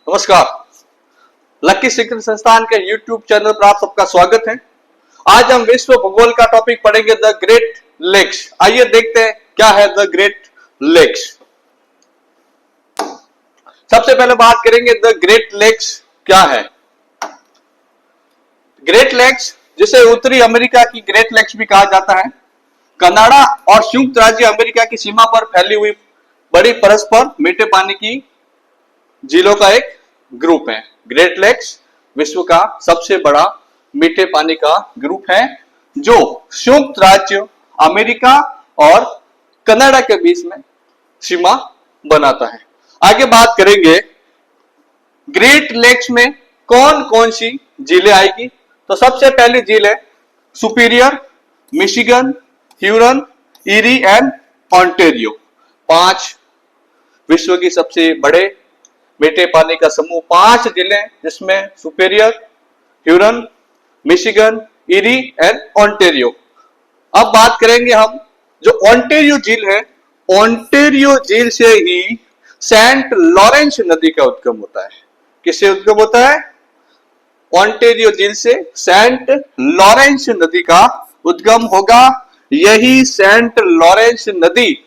नमस्कार। लकी शिक्षण संस्थान के YouTube चैनल पर आप सबका स्वागत है। आज हम विश्व भूगोल का टॉपिक पढ़ेंगे, द ग्रेट लेक्स। आइए देखते हैं क्या है द ग्रेट लेक्स। सबसे पहले बात करेंगे द ग्रेट लेक्स क्या है। ग्रेट लेक्स, जिसे उत्तरी अमेरिका की ग्रेट लेक्स भी कहा जाता है, कनाडा और संयुक्त राज्य अमेरिका की सीमा पर फैली हुई बड़ी परस्पर मीठे पानी की झीलों का एक ग्रुप है। ग्रेट लेक्स विश्व का सबसे बड़ा मीठे पानी का ग्रुप है, जो संयुक्त राज्य अमेरिका और कनाडा के बीच में सीमा बनाता है। आगे बात करेंगे ग्रेट लेक्स में कौन कौन सी झीलें आएगी। तो सबसे पहली झील है Superior, Michigan, Huron, Erie and Ontario. 5 विश्व की सबसे बड़े मीठे पानी का समूह, 5 जिले, जिसमें Superior, Huron, Michigan, Erie and Ontario. अब बात करेंगे हम जो ऑन्टेरियो झील है। ऑन्टेरियो झील से ही सेंट लॉरेंस नदी का उद्गम होता है। किससे उद्गम होता है? ऑन्टेरियो झील से सेंट लॉरेंस नदी का उद्गम होगा। यही सेंट लॉरेंस नदी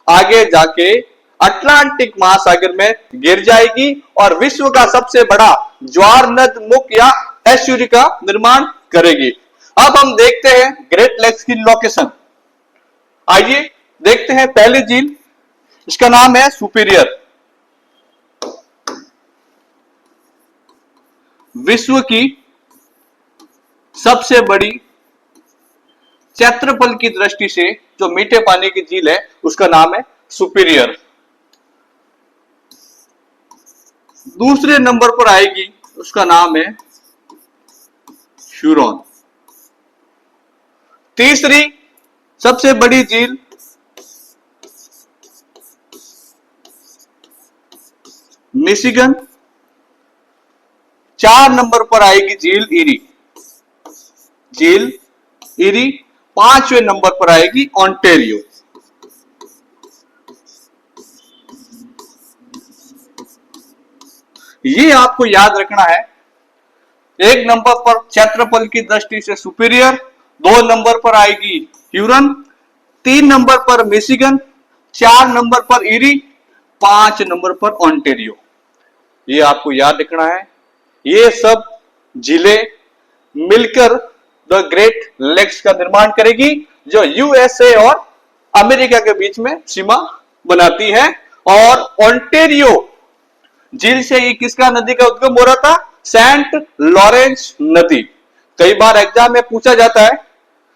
आगे जाके अटलांटिक महासागर में गिर जाएगी और विश्व का सबसे बड़ा ज्वारनद मुख या एस्चुरी का निर्माण करेगी। अब हम देखते हैं ग्रेट लेक्स की लोकेशन। आइए देखते हैं पहली झील, इसका नाम है सुपीरियर। विश्व की सबसे बड़ी क्षेत्रफल की दृष्टि से जो मीठे पानी की झील है, उसका नाम है सुपीरियर। दूसरे नंबर पर आएगी, उसका नाम है ह्यूरॉन। तीसरी सबसे बड़ी झील मिशिगन। 4 नंबर पर आएगी झील ईरी। झील ईरी 5वें नंबर पर आएगी ऑन्टेरियो। ये आपको याद रखना है। 1 नंबर पर क्षेत्रफल की दृष्टि से सुपीरियर, 2 नंबर पर आएगी ह्यूरन, 3 नंबर पर मिशिगन, 4 नंबर पर ईरी, 5 नंबर पर ऑन्टेरियो। ये आपको याद रखना है। ये सब झीलें मिलकर द ग्रेट लेक्स का निर्माण करेगी, जो यूएसए और अमेरिका के बीच में सीमा बनाती है। और ऑन्टेरियो झील से ही किसका नदी का उद्गम हो रहा था? सेंट लॉरेंस नदी। कई बार एग्जाम में पूछा जाता है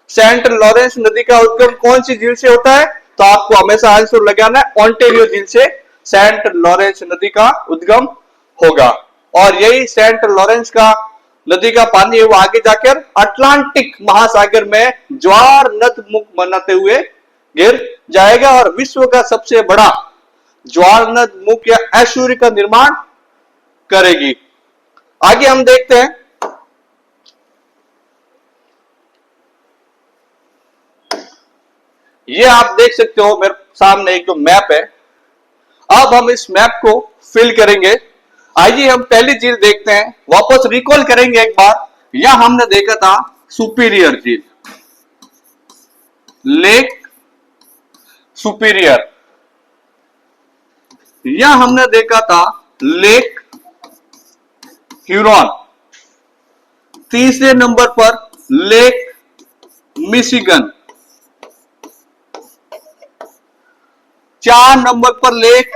सेंट लॉरेंस नदी का उद्गम कौन सी झील से होता है, तो आपको हमेशा आंसर लगाना है ऑन्टेरियो झील से सेंट लॉरेंस नदी का उद्गम होगा। और यही सेंट लॉरेंस का नदी का पानी है, वो आगे जाकर अटलांटिक महासागर में ज्वारनद मुख बनाते हुए गिर जाएगा और विश्व का सबसे बड़ा ज्वारनद मुख या एस्चुरी का निर्माण करेगी। आगे हम देखते हैं ये आप देख सकते हो मेरे सामने एक जो मैप है। अब हम इस मैप को फिल करेंगे। आइए हम पहली झील देखते हैं। वापस रिकॉल करेंगे एक बार। यहां हमने देखा था सुपीरियर झील, लेक सुपीरियर। यहां हमने देखा था लेक ह्यूरॉन। तीसरे नंबर पर लेक मिशिगन। 4 नंबर पर लेक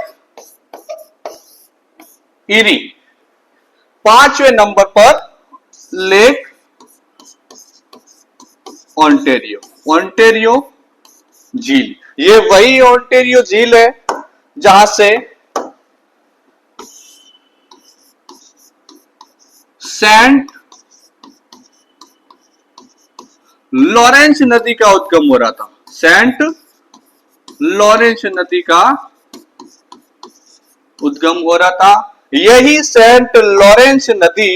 ईरी। 5वें नंबर पर लेक ऑन्टेरियो। ऑन्टेरियो झील, ये वही ऑन्टेरियो झील है जहां से सेंट लॉरेंस नदी का उद्गम हो रहा था। सेंट लॉरेंस नदी का उद्गम हो रहा था। यही सेंट लॉरेंस नदी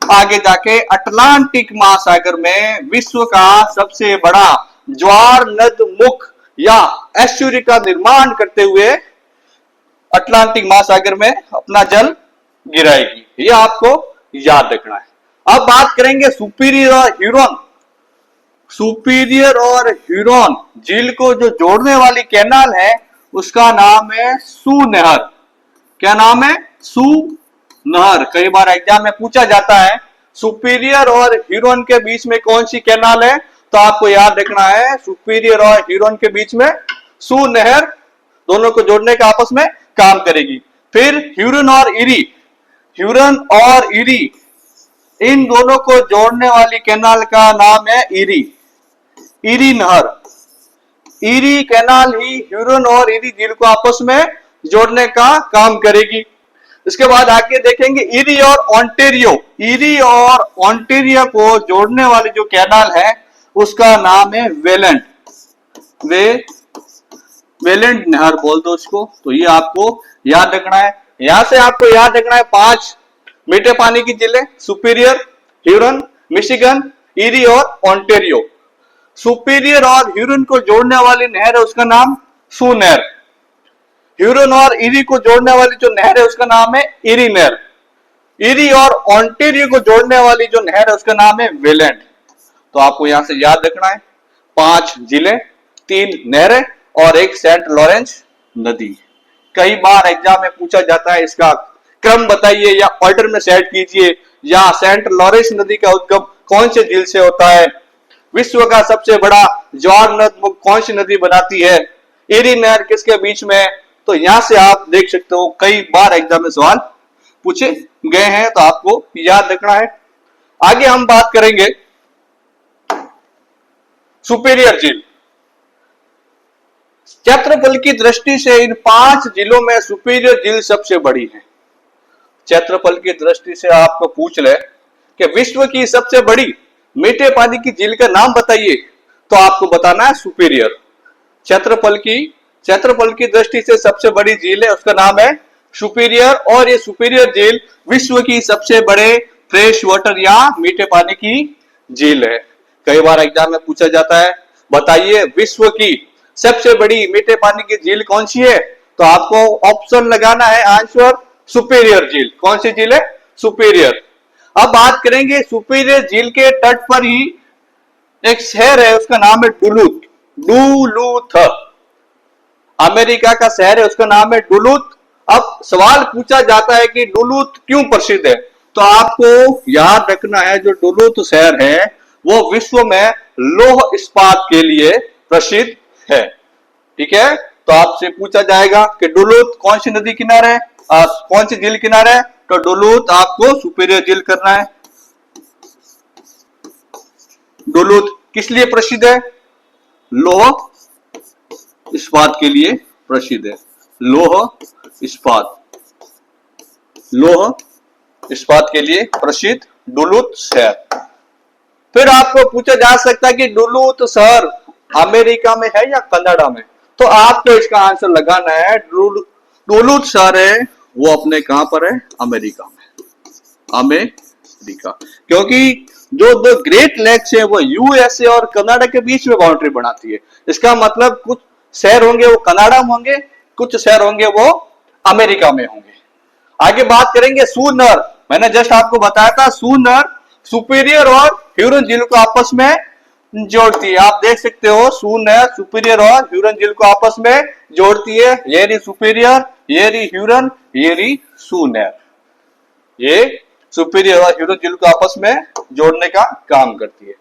आगे जाके अटलांटिक महासागर में विश्व का सबसे बड़ा ज्वारनद मुख या एस्चुरी का निर्माण करते हुए अटलांटिक महासागर में अपना जल गिराएगी, ये आपको याद रखना है। अब बात करेंगे सुपीरियर और ह्यूरॉन। सुपीरियर और ह्यूरॉन झील को जो जोड़ने वाली कैनाल है उसका नाम है सू नहर। क्या नाम है? सू नहर। कई बार एग्जाम में पूछा जाता है सुपीरियर और ह्यूरॉन के बीच में कौन सी कैनाल है, तो आपको याद रखना है सुपीरियर और ह्यूरॉन के बीच में सू नहर दोनों को जोड़ने का आपस में काम करेगी। फिर ह्यूरन और इरी, ह्यूरन और इरी इन दोनों को जोड़ने वाली कैनाल का नाम है इरी, इरी नहर। इरी कैनाल ही ह्यूरन और इरी झील को आपस में जोड़ने का काम करेगी। इसके बाद आगे देखेंगे इरी और ऑन्टेरियो। इरी और ऑन्टेरियो को जोड़ने वाली जो कैनाल है उसका नाम है वेलेंट। वेलेंट नहर बोल दो उसको। तो ये आपको याद रखना है। यहां से आपको याद रखना है 5 मीठे पानी की झीलें, सुपीरियर, ह्यूरन, मिशिगन, इरी और ऑन्टेरियो। सुपीरियर और ह्यूरन को जोड़ने वाली नहर है उसका नाम सू नहर। ह्यूरन और इरी को जोड़ने वाली जो नहर है उसका नाम है इरी नहर। इरी और ऑन्टेरियो को जोड़ने वाली जो नहर है उसका नाम है वेलेंट। तो आपको यहां से याद रखना है 5 जिले, 3 नहरें और एक सेंट लॉरेंस नदी। कई बार एग्जाम में पूछा जाता है इसका क्रम बताइए या ऑर्डर में सेट कीजिए, या सेंट लॉरेंस नदी का उद्गम कौन से झील से होता है, विश्व का सबसे बड़ा ज्वार नद कौन सी नदी बनाती है, इरी नहर किसके बीच में है। तो यहां से आप देख सकते हो कई बार एग्जाम में सवाल पूछे गए हैं, तो आपको याद रखना है। आगे हम बात करेंगे सुपीरियर झील। क्षेत्रफल की दृष्टि से इन 5 जिलों में सुपीरियर झील सबसे बड़ी है। क्षेत्रफल की दृष्टि से आपको पूछ ले कि विश्व की सबसे बड़ी मीठे पानी की झील का नाम बताइए, तो आपको बताना है सुपीरियर। क्षेत्रफल की दृष्टि से सबसे बड़ी झील है उसका नाम है सुपीरियर, और ये सुपीरियर झील विश्व की सबसे बड़े फ्रेश वाटर या मीठे पानी की झील है। कई बार एग्जाम में पूछा जाता है बताइए विश्व की सबसे बड़ी मीठे पानी की झील कौन सी है, तो आपको ऑप्शन लगाना है आंसर सुपीरियर झील। कौन सी झील है? सुपीरियर। अब बात करेंगे सुपीरियर झील के तट पर ही एक शहर है उसका नाम है डुलूथ। डुलूथ अमेरिका का शहर है उसका नाम है डुलूथ। अब सवाल पूछा जाता है कि डुलूथ क्यों प्रसिद्ध है, तो आपको याद रखना है जो डुलूथ शहर है वो विश्व में लौह इस्पात के लिए प्रसिद्ध है। ठीक है, तो आपसे पूछा जाएगा कि डुलूथ कौन सी नदी किनारे है, कौन सी झील किनारे है, तो डुलूथ आपको सुपीरियर झील करना है। डुलूथ किस लिए प्रसिद्ध है? लौह इस्पात के लिए प्रसिद्ध है। लौह इस्पात के लिए प्रसिद्ध डुलूथ शहर। फिर आपको पूछा जा सकता है कि डुलूथ शहर अमेरिका में है या कनाडा में, तो आपको इसका आंसर लगाना है डुलूथ शहर है वो अपने कहां पर है? अमेरिका में। अमेरिका, क्योंकि जो दो ग्रेट लेक्स है वो यूएसए और कनाडा के बीच में बाउंड्री बनाती है। इसका मतलब कुछ शहर होंगे वो कनाडा में होंगे, कुछ शहर होंगे वो अमेरिका में होंगे। आगे बात करेंगे सू नहर। मैंने जस्ट आपको बताया था सू नहर सुपीरियर और ह्यूरन झील को आपस में जोड़ती है। आप देख सकते हो सू नहर सुपीरियर और ह्यूरन झील को आपस में जोड़ती है। ये रही सुपीरियर, ये रही ह्यूरन, ये रही सू नहर। ये सुपीरियर और ह्यूरन झील को आपस में जोड़ने का काम करती है।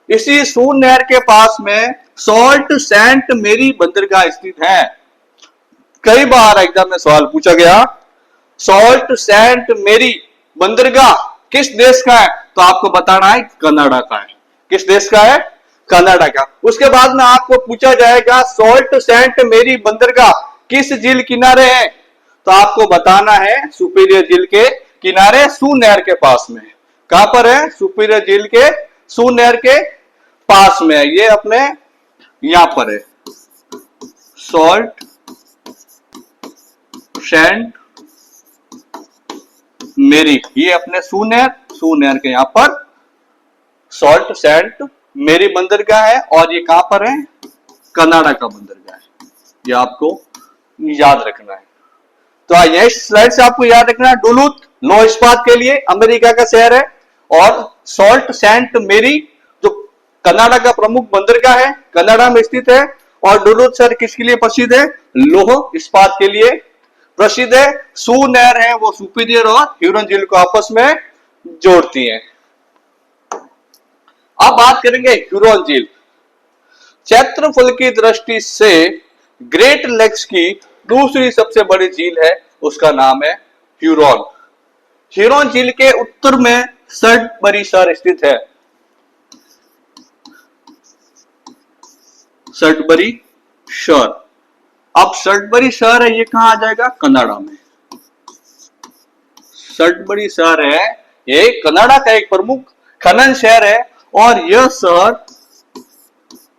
इसी सू नहर के पास में सॉल्ट सेंट मेरी बंदरगाह स्थित है। कई बार एग्जाम में सवाल पूछा गया सॉल्ट सेंट मेरी बंदरगाह किस देश का है, तो आपको बताना है कनाडा का है। किस देश का है? कनाडा का। उसके बाद में आपको पूछा जाएगा सॉल्ट सेंट मेरी बंदरगाह किस झील किनारे है, तो आपको बताना है सुपीरियर झील के किनारे सू नहर के पास में। कहां पर है? सुपीरियर झील के सू नहर के पास में है। ये अपने यहां पर है सॉल्ट सेंट मेरी, ये अपने सू नहर के यहां पर सॉल्ट सेंट मेरी बंदरगाह है, और ये कहां पर है? कनाडा का बंदरगाह है। ये आपको याद रखना है। तो ये स्लाइड से आपको याद रखना है डुलूथ लौह इस्पात के लिए अमेरिका का शहर है। और सॉल्ट सेंट मेरी जो कनाडा का प्रमुख बंदरगाह है, कनाडा में स्थित है। और डुलूथ शहर किसके लिए प्रसिद्ध है? लौह इस्पात के लिए प्रसिद्ध है। सू नहर है वो सुपीरियर और ह्यूरन झील को आपस में जोड़ती है। अब बात करेंगे ह्यूरन झील। क्षेत्रफल की दृष्टि से ग्रेट लेक्स की दूसरी सबसे बड़ी झील है, उसका नाम है ह्यूरन। ह्यूरन झील के उत्तर में सडबरी शहर स्थित है। सडबरी शहर, अब सडबरी शहर है ये कहां आ जाएगा? कनाडा में। सडबरी शहर है ये कनाडा का एक प्रमुख खनन शहर है। और यह शहर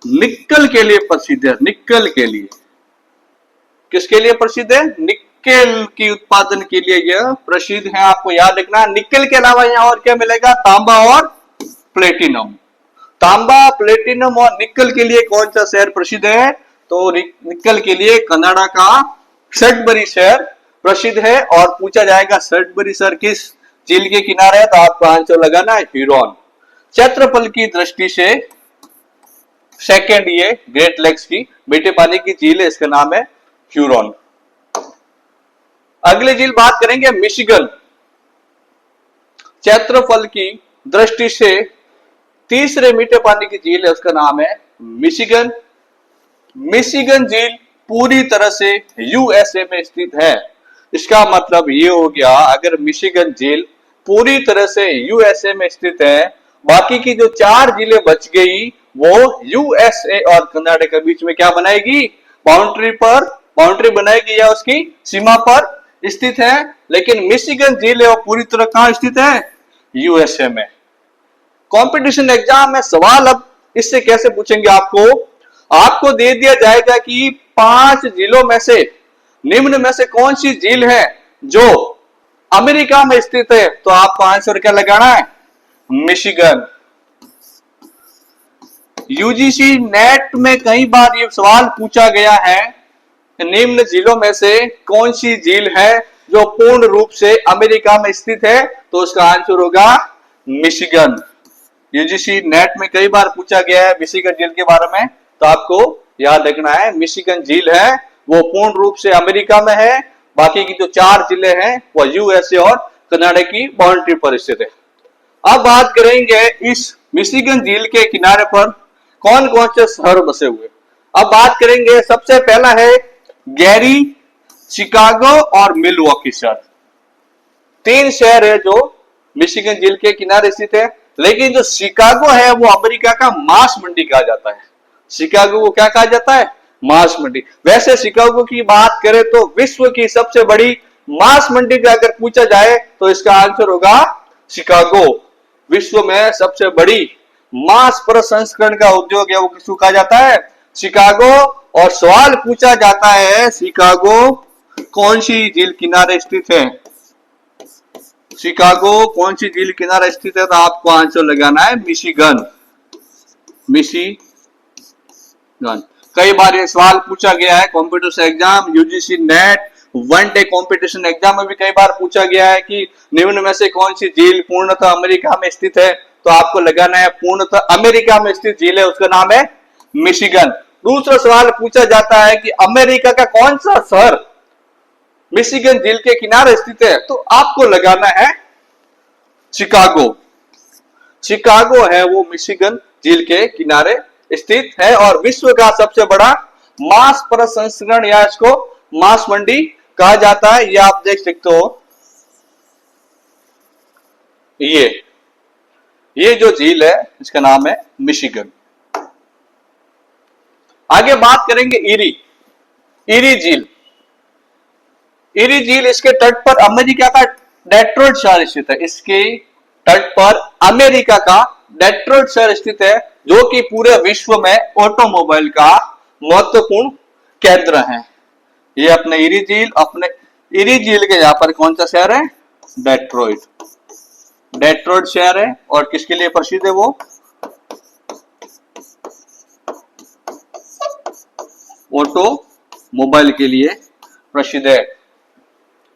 निक्कल के लिए प्रसिद्ध है। निक्कल के लिए, किसके लिए प्रसिद्ध है? निक्केल की उत्पादन के लिए यह प्रसिद्ध है। आपको याद रखना, निक्केल के अलावा यहां और क्या मिलेगा? तांबा और प्लेटिनम। तांबा, प्लेटिनम और निक्कल के लिए कौन सा शहर प्रसिद्ध है? तो निक्कल के लिए कनाडा का सडबरी शहर प्रसिद्ध है। और पूछा जाएगा सडबरी शहर किस झील के किनारे है, तो आपको आंसर लगाना है ह्यूरन। क्षेत्रफल की दृष्टि से सेकेंड ये ग्रेट लेक्स की मीठे पानी की झील है, इसका नाम है ह्यूरन। अगली झील बात करेंगे मिशिगन। क्षेत्रफल की दृष्टि से तीसरे मीठे पानी की झील है, उसका नाम है मिशिगन। मिशिगन झील पूरी तरह से यूएसए में स्थित है। इसका मतलब ये हो गया, अगर मिशिगन झील पूरी तरह से यूएसए में स्थित है, बाकी की जो 4 झीलें बच गई वो यूएसए और कनाडा के बीच में क्या बनाएगी? बाउंड्री बनाएगी या उसकी सीमा पर स्थित है। लेकिन मिशिगन झील है वो पूरी तरह कहां स्थित है? यूएसए में। कंपटीशन एग्जाम में सवाल अब इससे कैसे पूछेंगे आपको दे दिया जाएगा कि 5 झीलों में से निम्न में से कौन सी झील है जो अमेरिका में स्थित है, तो आपको आंसर क्या लगाना है? मिशिगन। यूजीसी नेट में कई बार ये सवाल पूछा गया है, निम्न झीलों में से कौन सी झील है जो पूर्ण रूप से अमेरिका में स्थित है, तो उसका आंसर होगा मिशिगन। यूजीसी नेट में कई बार पूछा गया है मिशिगन झील के बारे में, तो आपको याद रखना है मिशिगन झील है वो पूर्ण रूप से अमेरिका में है। बाकी की जो 4 जिले हैं वो यूएसए और कनाडा की बाउंड्री पर स्थित है। अब बात करेंगे इस मिशिगन झील के किनारे पर कौन कौन से शहर बसे हुए। अब बात करेंगे, सबसे पहला है गैरी, शिकागो और मिलवॉकी शहर। 3 शहर है जो मिशिगन झील के किनारे स्थित है। लेकिन जो शिकागो है वो अमेरिका का मांस मंडी कहा जाता है। शिकागो को क्या कहा जाता है? मांस मंडी। वैसे शिकागो की बात करें तो विश्व की सबसे बड़ी मांस मंडी का अगर पूछा जाए तो इसका आंसर होगा शिकागो। विश्व में सबसे बड़ी मांस प्रसंस्करण का उद्योग है वो किसको कहा जाता है? शिकागो। और सवाल पूछा जाता है शिकागो कौन सी झील किनारे स्थित है? शिकागो कौन सी झील किनारे स्थित है, तो आपको आंसर लगाना है मिशिगन। मिशिगन। कई बार ये सवाल पूछा गया है competition exam, UGC net, one day competition exam में भी कई बार पूछा गया है कि निम्न में से कौन सी झील पूर्णतः अमेरिका में स्थित है, तो आपको लगाना है पूर्णतः अमेरिका में स्थित झील है उसका नाम है मिशिगन। दूसरा सवाल पूछा जाता है कि अमेरिका का कौन सा शहर मिशिगन झील के किनारे स्थित है, तो आपको लगाना है शिकागो। शिकागो है वो मिशिगन झील के किनारे स्थित है और विश्व का सबसे बड़ा मांस प्रसंस्करण या इसको मांस मंडी कहा जाता है। ये आप देख सकते हो, ये जो झील है इसका नाम है मिशिगन। आगे बात करेंगे इरी झील। इरी झील इसके तट पर अमेरिका का डेट्रॉइट शहर स्थित है। इसके तट पर अमेरिका का डेट्रॉइट शहर स्थित है जो कि पूरे विश्व में ऑटोमोबाइल का महत्वपूर्ण केंद्र है। ये अपने इरी झील के यहां पर कौन सा शहर है? डेट्रॉइट शहर है। और किसके लिए प्रसिद्ध है? वो ऑटोमोबाइल के लिए प्रसिद्ध है।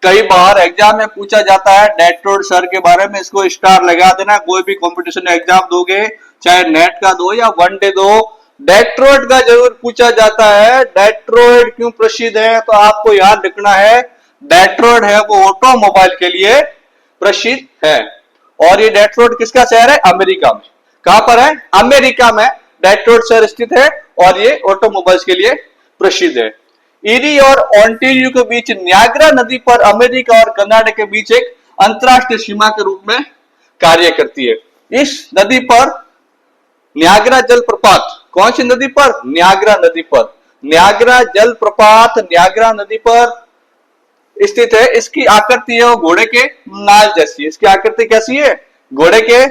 कई बार एग्जाम में पूछा जाता है डेट्रोइट शहर के बारे में, इसको स्टार लगा देना। कोई भी कंपटीशन एग्जाम दोगे, चाहे नेट का दो या वनडे दो, डेट्रोइट का जरूर पूछा जाता है। डेट्रोइट क्यों प्रसिद्ध है, तो आपको याद रखना है डेट्रोइट है वो ऑटोमोबाइल के लिए प्रसिद्ध है। और ये डेट्रोइट किसका शहर है, अमेरिका में। कहां पर है, अमेरिका में डेट्रोइट शहर स्थित है और ये ऑटोमोबाइल्स के लिए प्रसिद्ध है। इरी और ओंटारियो के बीच न्याग्रा नदी पर अमेरिका और कनाडा के बीच एक अंतरराष्ट्रीय सीमा के रूप में कार्य करती है। इस नदी पर न्याग्रा जलप्रपात, कौन सी नदी पर, न्याग्रा नदी पर, न्याग्रा जलप्रपात न्याग्रा नदी पर स्थित है। इसकी आकृति है घोड़े के नाल जैसी, इसकी आकृति कैसी है, घोड़े के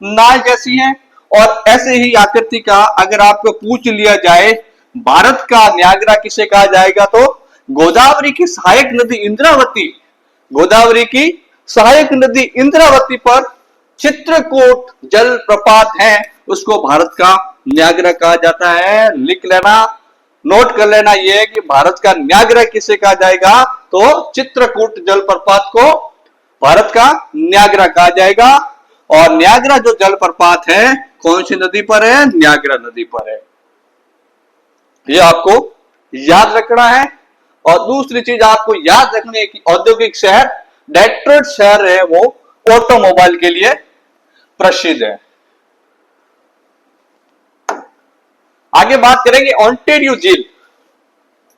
नाल जैसी है। और ऐसे ही आकृति का अगर आपको पूछ लिया जाए भारत का न्याग्रा किसे कहा जाएगा, तो गोदावरी की सहायक नदी इंद्रावती, गोदावरी की सहायक नदी इंद्रावती पर चित्रकूट जलप्रपात है, उसको भारत का न्याग्रा कहा जाता है। लिख लेना, नोट कर लेना यह कि भारत का न्याग्रा किसे कहा जाएगा, तो चित्रकूट जलप्रपात को भारत का न्याग्रा कहा जाएगा। और न्याग्रा जो जलप्रपात है कौन सी नदी पर है, न्याग्रा नदी पर है। ये आपको याद रखना है। और दूसरी चीज आपको याद रखनी है कि औद्योगिक शहर डेट्रॉइट शहर है वो ऑटोमोबाइल के लिए प्रसिद्ध है। आगे बात करेंगे ओंटारियो झील।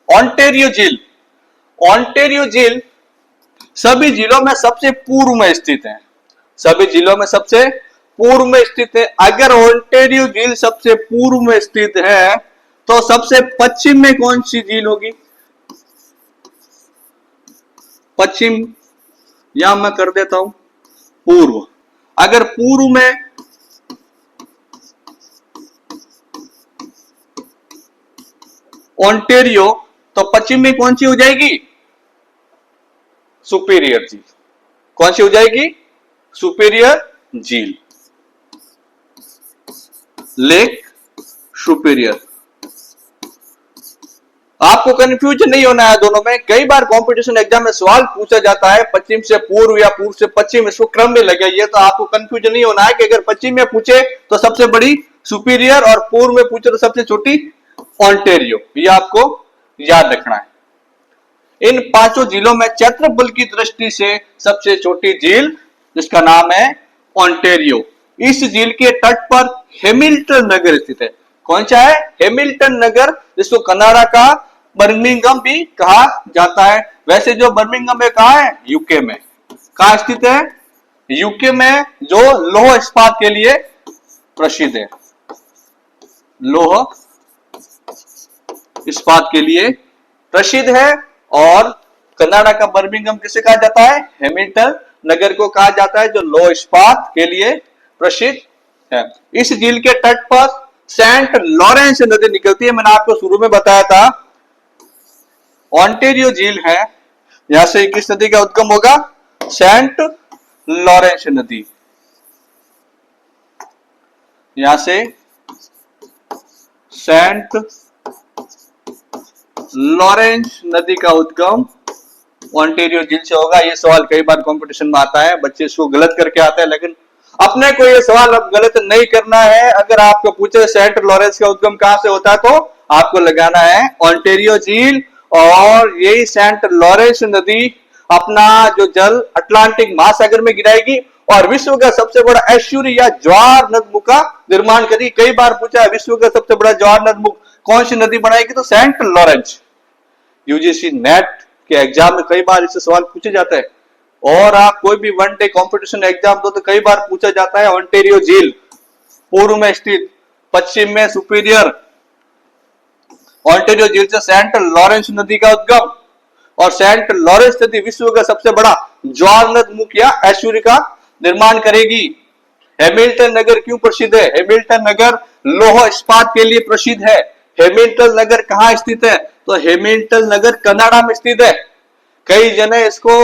ओंटारियो झील, ओंटारियो झील सभी जिलों में सबसे पूर्व में स्थित है, सभी जिलों में सबसे पूर्व में स्थित है। अगर ओंटारियो झील सबसे पूर्व में स्थित है तो सबसे पश्चिम में कौन सी झील होगी, पश्चिम, यहां मैं कर देता हूं पूर्व। अगर पूर्व में ओंटारियो तो पश्चिम में कौन सी हो जाएगी, सुपीरियर झील। कौन सी हो जाएगी, सुपीरियर झील, लेक सुपीरियर। आपको कंफ्यूजन नहीं होना है दोनों में। कई बार कंपटीशन एग्जाम में सवाल पूछा जाता है पश्चिम से पूर्व या पूर्व से पश्चिम, इसको क्रम में लगाइए, तो आपको कंफ्यूजन नहीं होना है कि अगर पश्चिम में पूछे तो सबसे बड़ी सुपीरियर और पूर्व में पूछे तो सबसे छोटी ओंटारियो, ये आपको याद रखना है। इन पांचों झीलों में क्षेत्रफल की दृष्टि से सबसे छोटी झील जिसका नाम है ओंटारियो। इस झील के तट पर हैमिल्टन नगर स्थित है। कौन सा है, हैमिल्टन नगर, जिसको कनाडा का बर्मिंघम भी कहा जाता है। वैसे जो बर्मिंघम है कहां है, यूके में। कहां स्थित है, यूके में, जो लौह इस्पात के लिए प्रसिद्ध है, लौह इस्पात के लिए प्रसिद्ध है। और कनाडा का बर्मिंघम किसे कहा जाता है, हैमिल्टन नगर को कहा जाता है, जो लौह इस्पात के लिए प्रसिद्ध है। इस झील के तट पर सेंट लॉरेंस नदी निकलती है। मैंने आपको शुरू में बताया था ओंटारियो झील है, यहां से किस नदी का उद्गम होगा, सेंट लॉरेंस नदी, यहां से सेंट लॉरेंस नदी का उद्गम ओंटारियो झील से होगा। ये सवाल कई बार कंपटीशन में आता है, बच्चे इसको गलत करके आते हैं, लेकिन अपने को ये सवाल अब गलत नहीं करना है। अगर आपको पूछे सेंट लॉरेंस का उद्गम कहां से होता है तो आपको लगाना है ओंटारियो झील। और यही सेंट लॉरेंस नदी अपना जो जल अटलांटिक महासागर में गिराएगी और विश्व का सबसे बड़ा एस्चुरी या ज्वार नदमुख का निर्माण करेगी। कई बार पूछा है विश्व का सबसे बड़ा ज्वार नदमुख कौन सी नदी बनाएगी, तो सेंट लॉरेंस। यूजीसी नेट के एग्जाम में कई बार इससे सवाल पूछे जाते हैं। और आप कोई भी वन डे कंपटीशन एग्जाम दो तो कई बार पूछा जाता है ओंटारियो झील पूर्व में स्थित, पश्चिम में सुपीरियर। ओंटारियो झील से सेंट लॉरेंस नदी का उद्गम, और सेंट लॉरेंस नदी विश्व का सबसे बड़ा ज्वार नदमुख या एस्चुरी का निर्माण करेगी। हैमिल्टन नगर क्यों प्रसिद्ध है, हैमिल्टन नगर लौह इस्पात के लिए प्रसिद्ध है। हैमिल्टन नगर कहां स्थित है, तो हैमिल्टन नगर कनाडा में स्थित है। कई जने इसको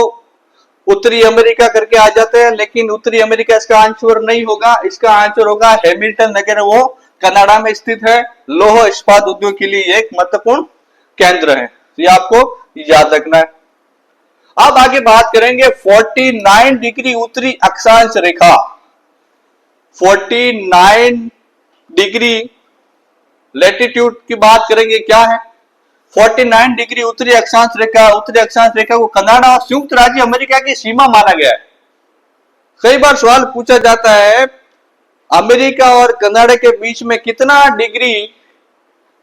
उत्तरी अमेरिका करके आ जाते हैं, लेकिन उत्तरी अमेरिका इसका आंसर नहीं होगा, इसका आंसर होगा हैमिल्टन नगर, वो कनाडा में स्थित है। लौह इस्पात उद्योग के लिए एक महत्वपूर्ण केंद्र है, ये आपको याद रखना है। अब आगे बात करेंगे 49 डिग्री उत्तरी अक्षांश रेखा। 49 डिग्री लैटिट्यूड की बात करेंगे, क्या है 49 डिग्री उत्तरी अक्षांश रेखा। उत्तरी अक्षांश रेखा को कनाडा और संयुक्त राज्य अमेरिका की सीमा माना गया है। कई बार सवाल पूछा जाता है अमेरिका और कनाडा के बीच में कितना डिग्री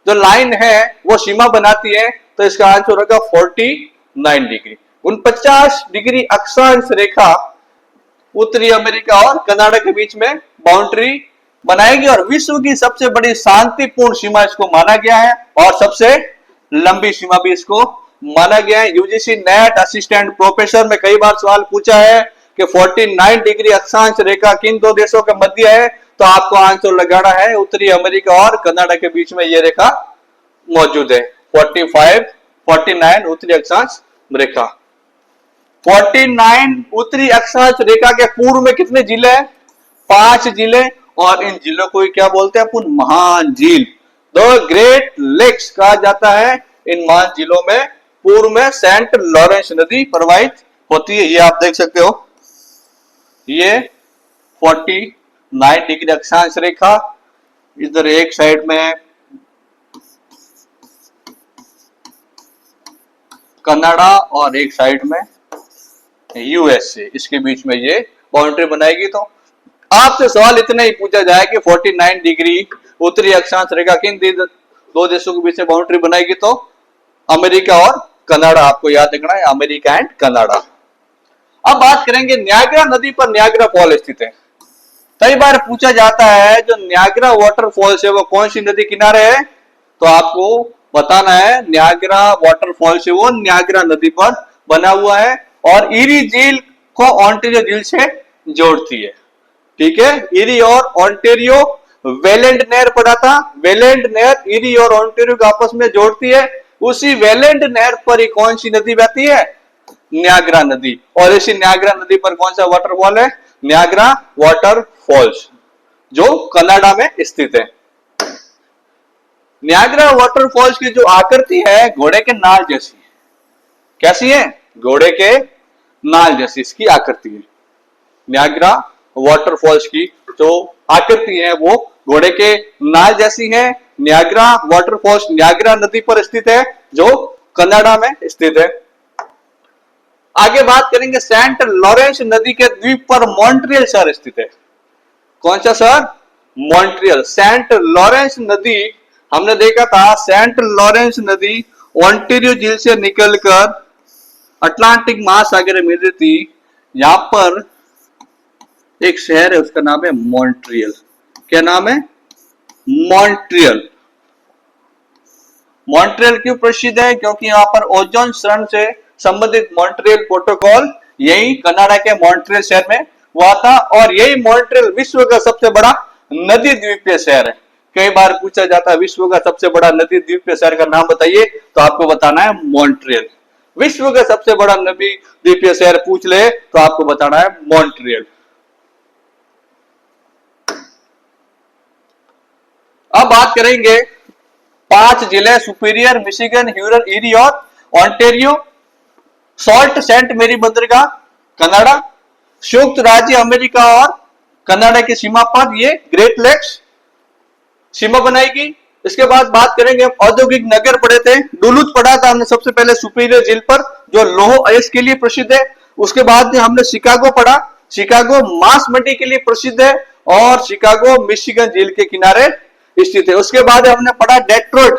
जो लाइन है वो सीमा बनाती है, तो इसका आंसर होगा 49 डिग्री। 49 डिग्री अक्षांश रेखा उत्तरी अमेरिका और कनाडा के बीच में बाउंड्री बनाएगी और विश्व की सबसे बड़ी शांतिपूर्ण सीमा इसको माना गया है और सबसे लंबी सीमा भी इसको माना गया है। यूजीसी नेट असिस्टेंट प्रोफेसर में कई बार सवाल पूछा है कि 49 डिग्री अक्षांश रेखा किन दो देशों के मध्य है, तो आपको आंसर लगाना है उत्तरी अमेरिका और कनाडा के बीच में यह रेखा मौजूद है। 49 उत्तरी अक्षांश रेखा। 49 उत्तरी अक्षांश रेखा के पूर्व में कितने जिले हैं? 5 जिले, और इन जिलों को क्या बोलते हैं अपन? महान झील, द ग्रेट लेक्स कहा जाता है। इन महान जिलों में पूर्व में सेंट लॉरेंस नदी प्रवाहित होती है। ये आप देख सकते हो, ये 49 डिग्री अक्षांश रेखा। इधर एक साइड में कनाडा और एक साइड में यूएसए, इसके बीच में ये बाउंड्री बनाएगी। तो आपसे सवाल इतना ही पूछा जाए कि 49 डिग्री उत्तरी अक्षांश रेखा किन दो देशों के बीच में बाउंड्री बनाएगी, तो अमेरिका और कनाडा आपको याद रखना है, अमेरिका एंड कनाडा। अब बात करेंगे न्यायग्रा नदी पर नियाग्रा फॉल स्थित है। कई बार पूछा जाता है जो नियाग्रा वाटरफॉल्स है वो कौन सी नदी किनारे है, तो आपको बताना है नियाग्रा वाटरफॉल से वो नियाग्रा नदी पर बना हुआ है और ईरी झील को ऑन्टेरियो झील से जोड़ती है। ठीक है, ईरी और ऑन्टेरियो वेलेंड नहर पड़ा था, वेलेंड नहर ईरी और ऑन्टेरियो को आपस में जोड़ती है। उसी वेलेंड नहर पर ही कौन सी नदी बहती है? नियाग्रा नदी। और इसी नियाग्रा नदी पर कौन सा वाटरफॉल है? नियाग्रा वाटरफॉल्स, जो कनाडा में स्थित है। नियाग्रा वाटरफॉल्स की जो आकृति है घोड़े के नाल जैसी, कैसी है? घोड़े के नाल जैसी इसकी आकृति है। नियाग्रा वाटरफॉल्स की जो आकृति है वो घोड़े के नाल जैसी है। नियाग्रा वाटरफॉल्स नियाग्रा नदी पर स्थित है जो कनाडा में स्थित है। आगे बात करेंगे सेंट लॉरेंस नदी के द्वीप पर मॉन्ट्रियल शहर स्थित है। कौन सा शहर? मॉन्ट्रियल। सेंट लॉरेंस नदी हमने देखा था, सेंट लॉरेंस नदी ऑन्टेरियो झील से निकलकर अटलांटिक महासागर में मिल रही थी। यहां पर एक शहर है, उसका नाम है मॉन्ट्रियल। क्या नाम है? मॉन्ट्रियल। मॉन्ट्रियल क्यों प्रसिद्ध है? क्योंकि यहाँ पर ओजोन क्षरण से संबंधित मॉन्ट्रियल प्रोटोकॉल यही कनाडा के मॉन्ट्रियल शहर में हुआ था और यही मॉन्ट्रियल विश्व का सबसे बड़ा नदी द्वीपीय शहर है। कई बार पूछा जाता है विश्व का सबसे बड़ा नदी द्वीपीय शहर का नाम बताइए, तो आपको बताना है मॉन्ट्रियल। विश्व का सबसे बड़ा नदी द्वीपीय शहर पूछ ले तो आपको बताना है मॉन्ट्रियल। अब बात करेंगे 5 जिले सुपीरियर, मिशिगन, ह्यूरन, ईरी और ऑन्टेरियो। सॉल्ट सेंट मेरी बंदरगाह कनाडा, संयुक्त राज्य अमेरिका और कनाडा की सीमा पर ये ग्रेट लेक्स सीमा बनाएगी। इसके बाद बात करेंगे औद्योगिक नगर पड़े थे। डुलूथ पढ़ा था हमने सबसे पहले सुपीरियर झील पर जो लौह अयस्क के लिए प्रसिद्ध है। उसके बाद हमने शिकागो पढ़ा, शिकागो मांस मंडी के लिए प्रसिद्ध है और शिकागो मिशिगन झील के किनारे स्थित है। उसके बाद हमने पढ़ा डेट्रॉइट,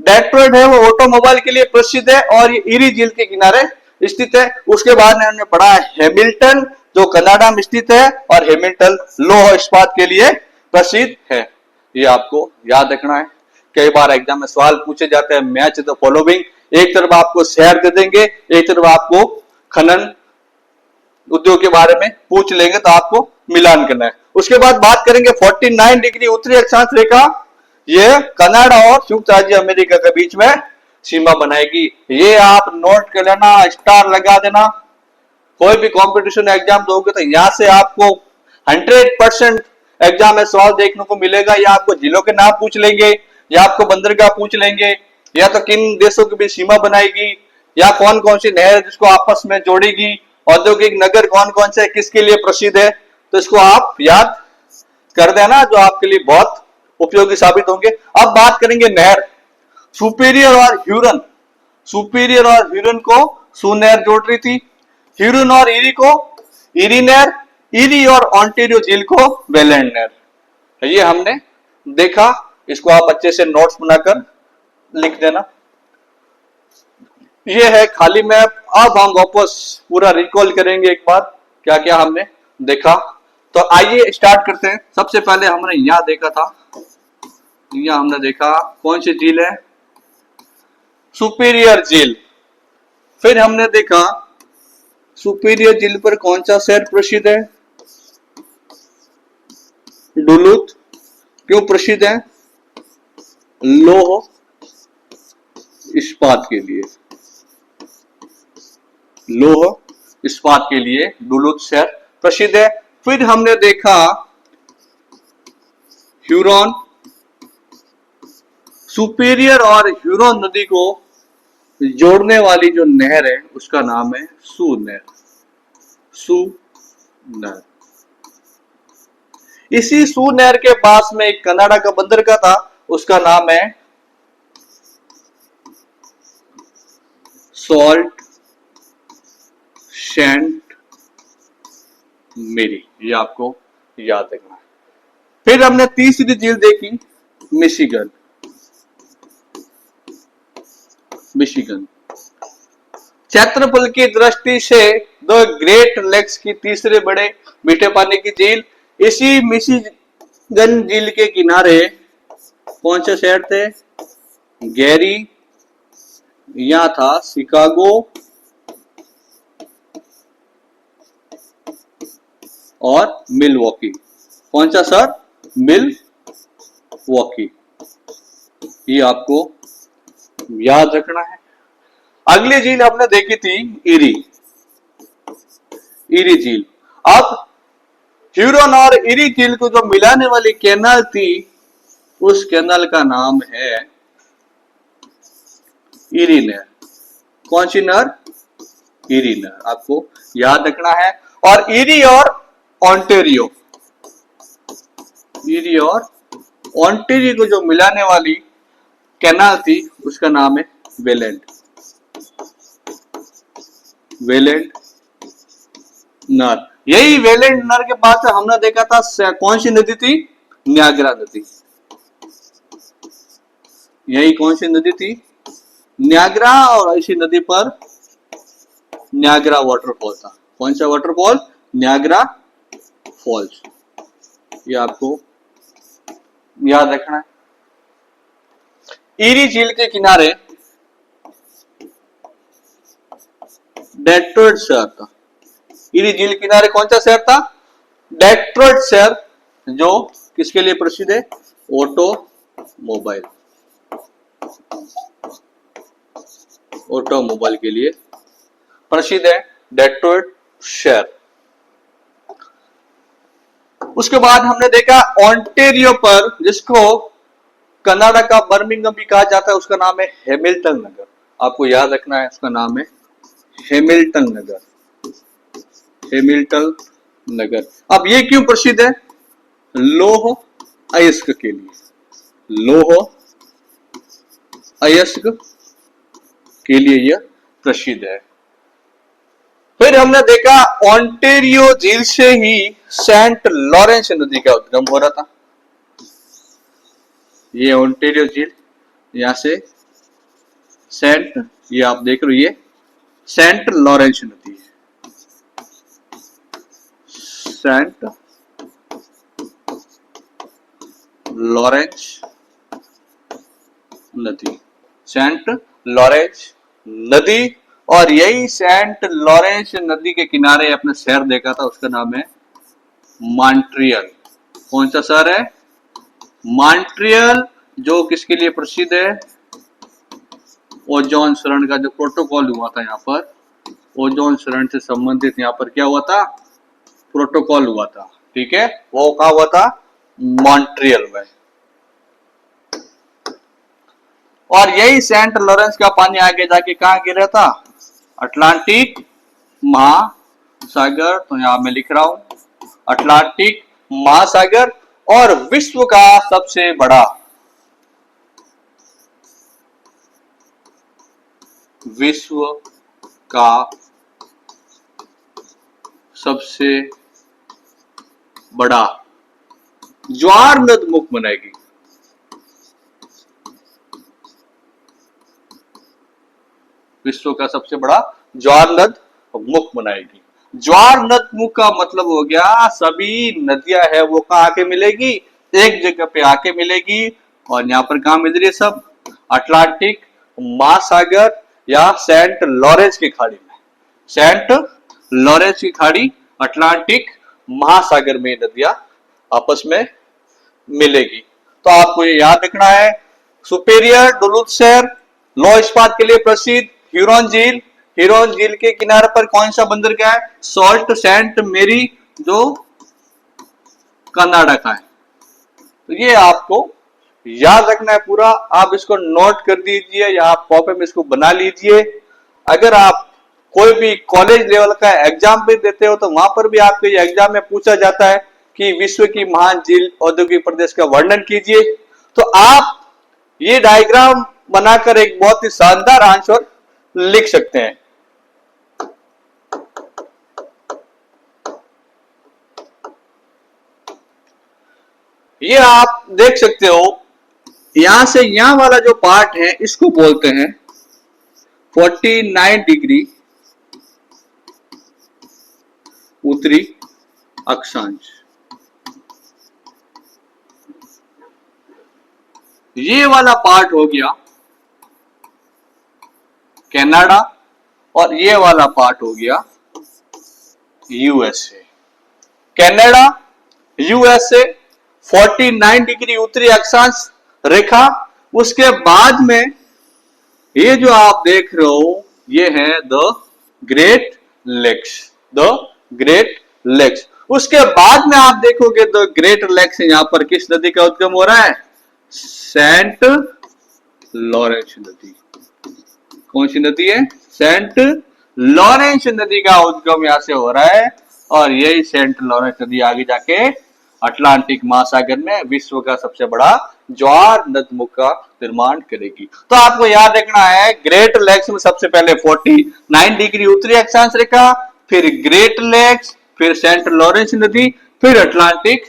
डेट्रॉइट है वो ऑटोमोबाइल के लिए प्रसिद्ध है और ये ईरी झील के किनारे स्थित है। उसके बाद हमने पढ़ा हैमिल्टन जो कनाडा में स्थित है और हैमिल्टन लौह इस्पात के लिए प्रसिद्ध है। ये आपको याद रखना है। कई बार एग्जाम में सवाल पूछे जाते हैं मैच द फॉलोइंग, एक तरफ आपको शहर दे देंगे, एक तरफ आपको खनन उद्योग के बारे में पूछ लेंगे, तो आपको मिलान करना है। उसके बाद बात करेंगे 49 डिग्री उत्तरी अक्षांश रेखा, ये कनाडा और संयुक्त राज्य अमेरिका के बीच में सीमा बनाएगी। ये आप नोट कर लेना, स्टार लगा देना। कोई भी कंपटीशन एग्जाम दोगे तो यहां से आपको 100% एग्जाम में सवाल देखने को मिलेगा। या आपको जिलों के नाम पूछ लेंगे, या आपको बंदरगाह पूछ लेंगे, या तो किन देशों के बीच सीमा बनाएगी, या कौन कौन सी नहर जिसको आपस में जोड़ेगी, औद्योगिक नगर कौन कौन से किसके लिए प्रसिद्ध है, तो इसको आप याद कर देना, जो आपके लिए बहुत उपयोगी साबित होंगे। अब बात करेंगे नहर। सुपीरियर और ह्यूरन, सुपीरियर और ह्यूरन को सू नहर जोड़ रही थी, ह्यूरन और ईरी को ईरी नहर, ईरी और ऑन्टेरियो झील को वेलेंड नहर। ये हमने देखा, इसको आप अच्छे से नोट्स बनाकर लिख देना। ये है खाली मैप। अब हम वापस पूरा रिकॉल करेंगे एक बार क्या क्या हमने देखा। तो आइए स्टार्ट करते हैं। सबसे पहले हमने यहां देखा था, यहां हमने देखा कौन सी झील है, सुपीरियर झील। फिर हमने देखा सुपीरियर झील पर कौन सा शहर प्रसिद्ध है, डुलूथ। क्यों प्रसिद्ध है, लौह इस्पात के लिए, लौह इस्पात के लिए डुलूथ शहर प्रसिद्ध है। फिर हमने देखा ह्यूरॉन, सुपीरियर और ह्यूरॉन नदी को जोड़ने वाली जो नहर है उसका नाम है सू नहर, सू नहर। इसी सू नहर के पास में एक कनाडा का बंदरगाह था, उसका नाम है सॉल्ट सेंट मेरी। ये आपको याद रखना है। फिर हमने तीसरी झील देखी मिशिगन, मिशिगन। क्षेत्रफल की दृष्टि से दो ग्रेट लेक्स की तीसरे बड़े मीठे पानी की झील। इसी मिशिगन झील के किनारे कौन से शहर थे, गैरी, यहां था शिकागो और मिलवॉकी। कौन सा सर, मिलवॉकी। ये आपको याद रखना है। अगली झील हमने देखी थी ईरी, ईरी झील। अब ह्यूरॉन और ईरी झील को जो मिलाने वाली कैनाल थी उस कैनाल का नाम है ईरी नहर। कौन सी नहर, ईरी नहर, आपको याद रखना है। और ईरी और ऑन्टेरियो, ईरी और ऑन्टेरियो को जो मिलाने वाली कैनाल थी उसका नाम है वेलेंड, वेलेंड नहर। यही वेलेंड नहर के पास हमने देखा था कौन सी नदी थी, न्यागरा नदी। यही कौन सी नदी थी, न्यागरा। और इसी नदी पर न्यागरा वाटरफॉल था। कौन सा वाटरफॉल, न्यागरा फॉल्स। ये आपको याद रखना है। ईरी झील के किनारे डेट्रॉइट शहर था। ईरी झील के किनारे कौन सा शहर था, डेट्रॉइट शहर, जो किसके लिए प्रसिद्ध है, ऑटोमोबाइल, ऑटोमोबाइल के लिए प्रसिद्ध है डेट्रॉइट शहर। उसके बाद हमने देखा ऑन्टेरियो पर, जिसको कनाडा का बर्मिंघम भी कहा जाता है, उसका नाम है हैमिल्टन नगर। आपको याद रखना है, उसका नाम है हैमिल्टन नगर, हैमिल्टन नगर। अब ये क्यों प्रसिद्ध है, लौह अयस्क के लिए, लौह अयस्क के लिए यह प्रसिद्ध है। फिर हमने देखा ऑन्टेरियो झील से ही सेंट लॉरेंस नदी का उद्गम हो रहा था। ये ऑन्टेरियो झील, यहां से सेंट, ये आप देख रहे हो, ये सेंट लॉरेंस नदी है, सेंट लॉरेंस नदी, सेंट लॉरेंस नदी। और यही सेंट लॉरेंस नदी के किनारे अपने शहर देखा था, उसका नाम है मॉन्ट्रियल। कौन सा शहर है, मॉन्ट्रियल, जो किसके लिए प्रसिद्ध है, ओजोन क्षरण का जो प्रोटोकॉल हुआ था यहाँ पर, ओजोन क्षरण से संबंधित यहाँ पर क्या हुआ था, प्रोटोकॉल हुआ था। ठीक है, वो कहा हुआ था, मॉन्ट्रियल में। और यही सेंट लॉरेंस का पानी आगे जाके कहां गिरा था, अटलांटिक महासागर, तो यहां मैं लिख रहा हूं अटलांटिक महासागर। और विश्व का सबसे बड़ा, विश्व का सबसे बड़ा ज्वार नद मुख बनाएगी। विश्व का सबसे बड़ा ज्वार नद मुख बनाएगी। ज्वार नद मुख का मतलब हो गया सभी नदियां है वो कहां आके मिलेगी, एक जगह पे आके मिलेगी। और यहां पर कहां मिल रही है सब, अटलांटिक महासागर या सेंट लॉरेंस की खाड़ी में। सेंट लॉरेंस की खाड़ी, अटलांटिक महासागर में नदियां आपस में मिलेगी। तो आपको ये याद रखना है। सुपेरियर डुलुथ शहर लौह इस्पात के लिए प्रसिद्ध, ह्यूरॉन झील, ह्यूरॉन झील के किनारे पर कौन सा बंदरगाह है, सॉल्ट सेंट मेरी, जो कनाडा का है। तो ये आपको याद रखना है पूरा। आप इसको नोट कर दीजिए या आप कॉपी में इसको बना लीजिए। अगर आप कोई भी कॉलेज लेवल का एग्जाम भी देते हो तो वहां पर भी आपके ये एग्जाम में पूछा जाता है कि विश्व की महान झील औद्योगिक प्रदेश का वर्णन कीजिए। तो आप ये डायग्राम बनाकर एक बहुत ही शानदार आंसर लिख सकते हैं। ये आप देख सकते हो, यहां से यहां वाला जो पार्ट है इसको बोलते हैं 49 डिग्री उत्तरी अक्षांश। ये वाला पार्ट हो गया कनाडा और ये वाला पार्ट हो गया यूएसए। कनाडा, यूएसए 49 डिग्री उत्तरी अक्षांश रेखा। उसके बाद में ये जो आप देख रहे हो ये है the Great Lakes, the Great Lakes. उसके बाद में आप देखोगे द ग्रेट लेक्स यहां पर किस नदी का उद्गम हो रहा है, सेंट लॉरेंस नदी। कौन सी नदी है, सेंट लॉरेंस नदी का उद्गम यहां से हो रहा है। और यही सेंट लॉरेंस नदी आगे जाके अटलांटिक महासागर में विश्व का सबसे बड़ा ज्वार नदमुख का निर्माण करेगी। तो आपको याद रखना है ग्रेट लेक्स में सबसे पहले 49 डिग्री उत्तरी अक्षांश रेखा, फिर ग्रेट लेक्स, फिर सेंट लॉरेंस नदी, फिर अटलांटिक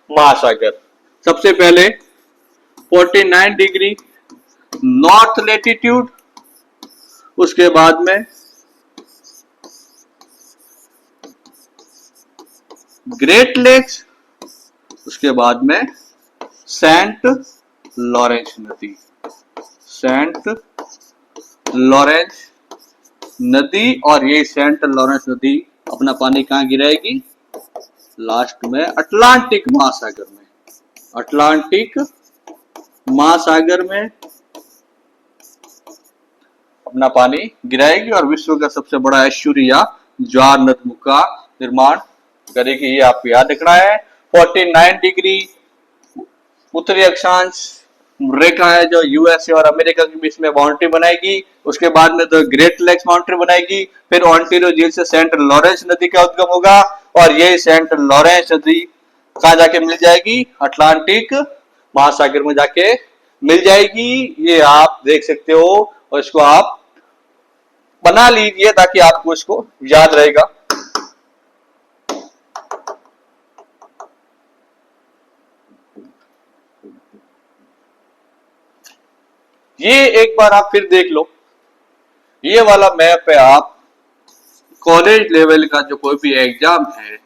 महासागर। सबसे पहले 49 डिग्री नॉर्थ लेटीट्यूड, उसके बाद में ग्रेट लेक्स, उसके बाद में सेंट लॉरेंस नदी। सेंट लॉरेंस नदी, और ये सेंट लॉरेंस नदी अपना पानी कहां गिराएगी, लास्ट में अटलांटिक महासागर में। अटलांटिक महासागर में अपना पानी गिराएगी और विश्व का सबसे बड़ा ऐश्वर्य या ज्वार नदमुख का निर्माण करेगी। ये आपको याद रखना है। 49 डिग्री उत्तरी अक्षांश रेखा है जो यूएसए और अमेरिका के बीच में बाउंड्री बनाएगी। उसके बाद में द ग्रेट लेक्स बाउंड्री बनाएगी। फिर ओंटारियो झील से सेंट लॉरेंस नदी का उद्गम होगा और ये सेंट लॉरेंस नदी कहां जाके मिल जाएगी, अटलांटिक महासागर में जाके मिल जाएगी। ये आप देख सकते हो और इसको आप बना लीजिए ताकि आपको इसको याद रहेगा। ये एक बार आप फिर देख लो, ये वाला मैप है। आप कॉलेज लेवल का जो कोई भी एग्जाम है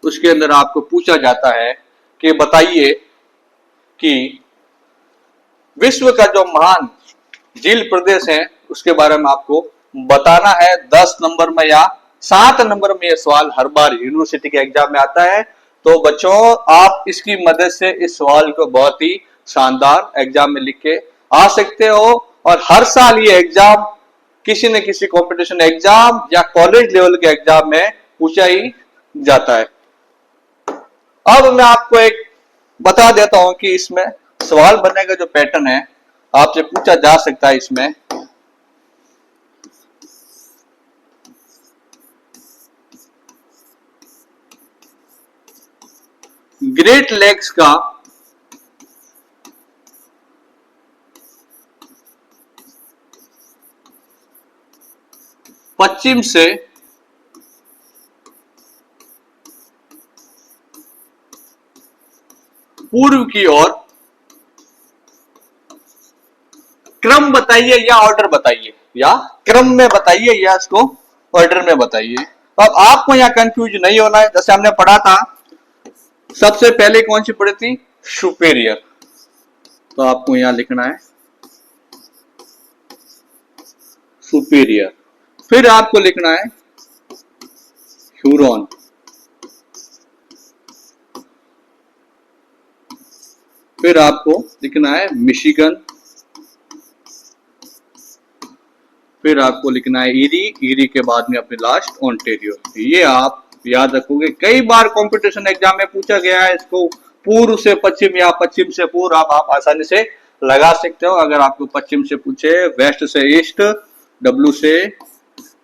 उसके अंदर आपको पूछा जाता है कि बताइए कि विश्व का जो महान झील प्रदेश है उसके बारे में आपको बताना है। 10 नंबर में या 7 नंबर में ये सवाल हर बार यूनिवर्सिटी के एग्जाम में आता है। तो बच्चों आप इसकी मदद से इस सवाल को बहुत ही शानदार एग्जाम में लिख के आ सकते हो। और हर साल ये एग्जाम किसी न किसी कंपटीशन एग्जाम या कॉलेज लेवल के एग्जाम में पूछा ही जाता है। अब मैं आपको एक बता देता हूं कि इसमें सवाल बनने का जो पैटर्न है आपसे पूछा जा सकता है। इसमें ग्रेट लेक्स का पश्चिम से पूर्व की ओर क्रम बताइए या ऑर्डर बताइए, या क्रम में बताइए या इसको ऑर्डर में बताइए। अब आपको यहां कंफ्यूज नहीं होना है। जैसे हमने पढ़ा था, सबसे पहले कौन सी पढ़ी थी? सुपेरियर। तो आपको यहां लिखना है सुपेरियर। फिर आपको लिखना है ह्यूरॉन। फिर आपको लिखना है मिशिगन। फिर आपको लिखना है ईरी। ईरी के बाद में अपने लास्ट ओंटारियो। ये आप याद रखोगे, कई बार कंपटीशन एग्जाम में पूछा गया है इसको। पूर्व से पश्चिम या पश्चिम से पूर्व आप आसानी से लगा सकते हो। अगर आपको पश्चिम से पूछे, वेस्ट से ईस्ट, डब्ल्यू से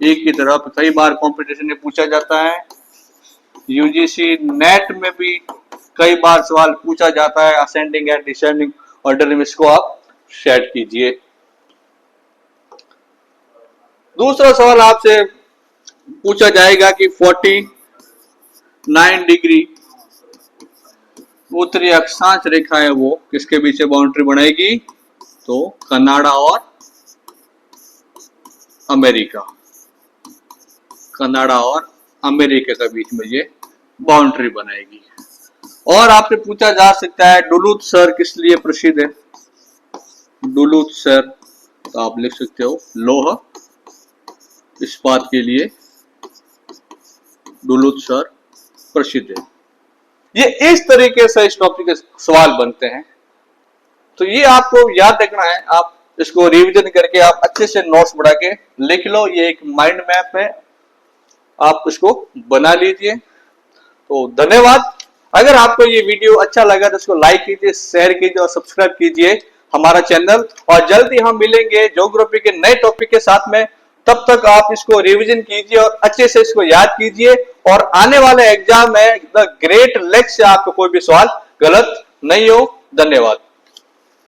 ई की तरफ, कई बार कंपटीशन में पूछा जाता है। यूजीसी नेट में भी कई बार सवाल पूछा जाता है असेंडिंग एंड डिसेंडिंग ऑर्डर में। इसको आप सेट कीजिए। दूसरा सवाल आपसे पूछा जाएगा कि 49 डिग्री उत्तरी अक्षांश रेखा है, वो किसके बीच में बाउंड्री बनाएगी? तो कनाडा और अमेरिका। कनाडा और अमेरिका के बीच में ये बाउंड्री बनाएगी। और आपसे पूछा जा सकता है डुलूथ शहर किस लिए प्रसिद्ध है? डुलूथ शहर, तो आप लिख सकते हो लौह इस्पात के लिए डुलूथ शहर प्रसिद्ध है। ये इस तरीके से इस टॉपिक के सवाल बनते हैं। तो ये आपको याद रखना है। आप इसको रिवीजन करके आप अच्छे से नोट्स बढ़ा के लिख लो। ये एक माइंड मैप है, आप इसको बना लीजिए। तो धन्यवाद। अगर आपको ये वीडियो अच्छा लगा तो इसको लाइक कीजिए, शेयर कीजिए और सब्सक्राइब कीजिए हमारा चैनल। और जल्द ही हम मिलेंगे ज्योग्राफी के नए टॉपिक के साथ में। तब तक आप इसको रिवीजन कीजिए और अच्छे से इसको याद कीजिए। और आने वाले एग्जाम में द ग्रेट लेक्स से आपको कोई भी सवाल गलत नहीं हो। धन्यवाद।